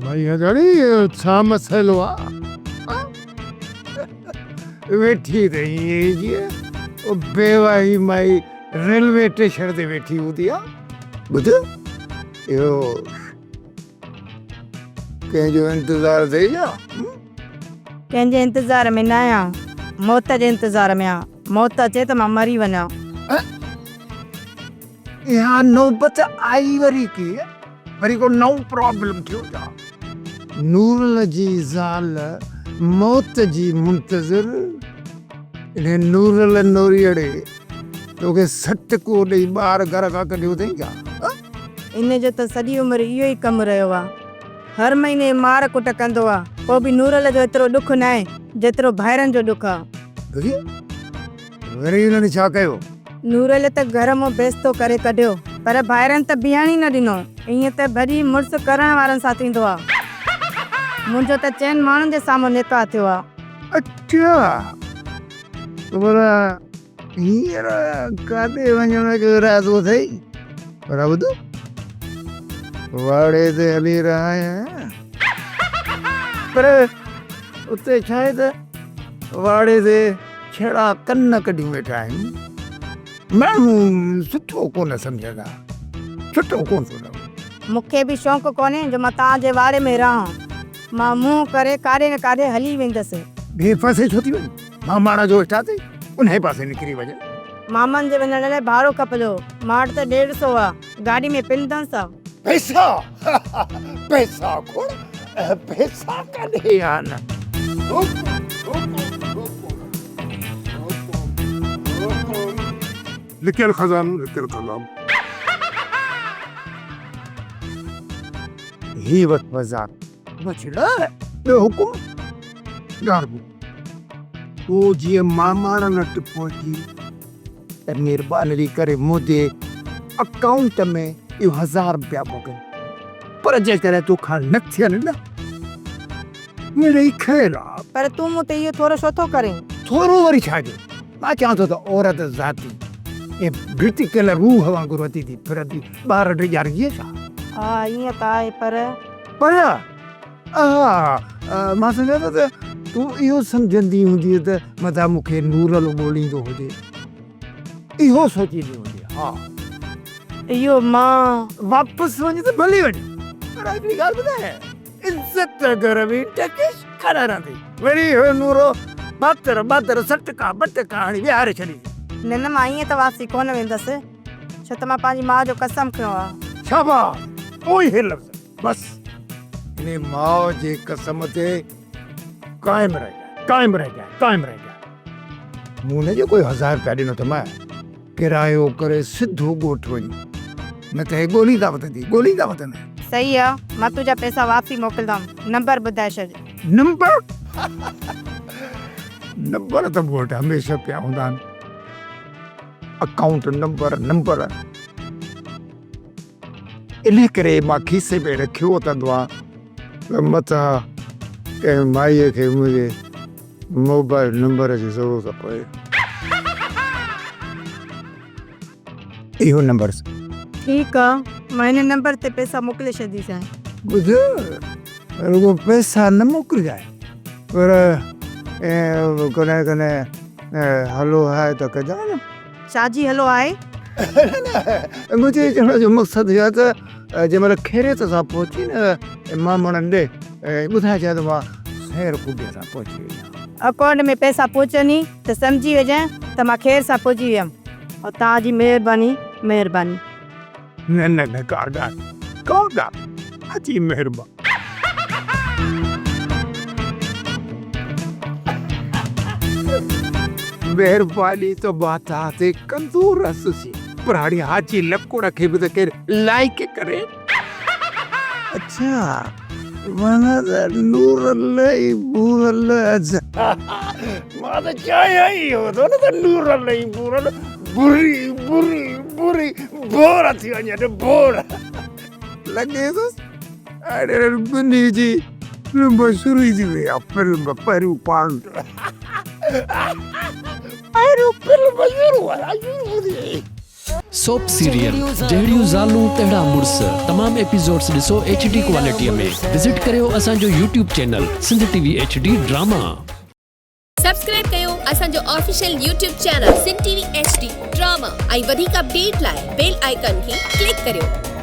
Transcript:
भाई हजारी छा मसलो आ वेठी रही है जी ओ बेवाही माई रेलवे स्टेशन ते वेठी हूंदी आ बुध यो कंहिंजो इंतज़ार थी जा कंहिंजे इंतज़ार में न आहियां, मौत जे इंतज़ार में आहियां। मौत अचे त मां मरी वञा। यहाँ नौबत आई वरी की वरी को नओ प्रॉब्लम थियो जा नूरल जी ज़ाल मौत जी मुंतज़िर इन्हें नूरल नोरियड़े तोखे सट को ॾेई ॿार घर खां कढियो अथई क्या इन जो त सॼी उमिरि इहो ई कमु रहियो आहे। हर महीने मार कुट कंदो आहे, पोइ बि नूरल जो एतिरो ॾुखु न आहे जेतिरो भाइरनि जो ॾुखु आहे। वरी उन्हनि छा कयो नूरल त घर मां बेस्तो करे कढियो, पर भाइरनि त बीहण ई न ॾिनो। ईअं त भॼी मुड़ुसु करण वारनि सां थींदो आहे। मुंहिंजो त चइनि माण्हुनि जे साम्हूं निकाह थियो आहे। अच्छा पर हींअर काॾे वञण जो इरादो अथई पर ॿुध वाड़े ते हली रहा आहियां पर उते छा आहे त वाड़े ते छेड़ा कन कढी वेठा आहिनि माण्हू सुठो कोन सम्झंदा सुठो कोन थो मूंखे बि शौक़ु कोन्हे जो मां तव्हांजे वाड़े में रहां। मां मुंहुं करे काॾे न काॾे हली वेंदसि। ॿिए पासे छो थी वञे मामाणा जो स्टा ते उन पासे निकिरी वञे मामनि जे वञण लाइ भाड़ो खपंदो। मां वटि त 150 आहे, गाॾी में पिनदंसि आहे। पैसा पैसा खोड़ पैसा काॾे आन लिखियल खजानो लिखियल खजानो ही वक्त बाजार बचड़ा ॿियो हुकुम ॻाढ़ो वो जीअं मामाणा नट पहुची त महिरबानी करे मुंहिंजे अकाउंट में इहो 1000 रुपया मोकिल पर जेकर तोखां न थियनि न मिड़ई ख़ैर आहे पर तूं मूं ते इहो थोरो छो थो करें? थोरो वरी छा जो मां चवां थो त औरत ज़ाती ऐं भिटी कयल रूह वांगुरु अची थी फिरंदी ॿार ॾियारीअ छा हा ईअं त आहे पर मां सम्झां थो त तूं इहो सम्झंदी हूंदी त मथां मूंखे नूरल ॻोल्हींदो हुजे इहो सोचींदी हूंदी हा इहो मां वापसि वञ त भली वञ पर हिकिड़ी ॻाल्हि ॿुधाए इज़त घर में टकेश खड़ा रहंदी वरी हो नूरो बातर सटका बटका हाणे विहारे छॾी न न मां ईअं त वापसी कोन वेंदसि छो त मां पंहिंजी माउ जो कसम खयो आहे। शाबाश ओही हे लफ़्ज़ बस इन माउ जे कसम ते कायम रह जा मूं न जो कोई 1000 रुपया ॾिनो त मां किरायो करे सिधो ॻोठ वञ न त हे ॻोल्हींदा वठंदा सही आहे, मां तुंहिंजा पैसा वापसी मोकिलंदमि। नंबर ॿुधाए छॾ। नंबर नंबर त मूं वटि हमेशह पिया हूंदा आहिनि अकाउंट नंबर इन करे मां खीसे में रखियो वठंदो आहे मथां कंहिं माईअ खे मुंहिंजे मोबाइल नंबर जी ज़रूरत पए इहो नंबर ठीकु आहे, मां हिन नंबर ते पैसा मोकिले छॾीसांइ। ॿुध रुगो पैसा न मोकिलिजांइ पर कॾहिं हलो हाय त कजांइ न छाजी हलो आहे? मुंहिंजे चवण जो मक़सदु इहो आहे त जंहिंमहिल ख़ैरियत सां पहुची न मामणनि ॾे ॿुधाए चए त मां ख़ैर ख़ूबीअ सां पहुची वई अकाउंट में पैसा पहुचनि त सम्झी वञां त मां ख़ैर सां पहुची वियमि और तव्हांजी महिरबानी। न का ॻाल्हि अची महिरबानी महिरबानी त माता ते कंदो रसि पर हाणे हाजी लकुड़ खे बि त केरु लाइक करे अच्छा माना त नूरल ई बूरल मां त चाहियां ई हो न त नूरल ई बूरल बुरी बोर थी वञे बोर लॻे थो अरे बिनी जी मशहूरी थी वई आहे फिल्म पहिरियों पार्ट पहिरियों फिल्म शुरू सोप सीरियल जहिड़ियूं ज़ालूं तहिड़ा मुड़स तमाम एपिसोड्स ॾिसो HD क्वालिटीअ में। विज़िट करियो असांजो YouTube channel Sindh TV HD drama. Subscribe कयो असांजो official YouTube channel Sindh TV HD drama ऐं वधीक अपडेट लाइ बेल आइकन खे क्लिक करियो।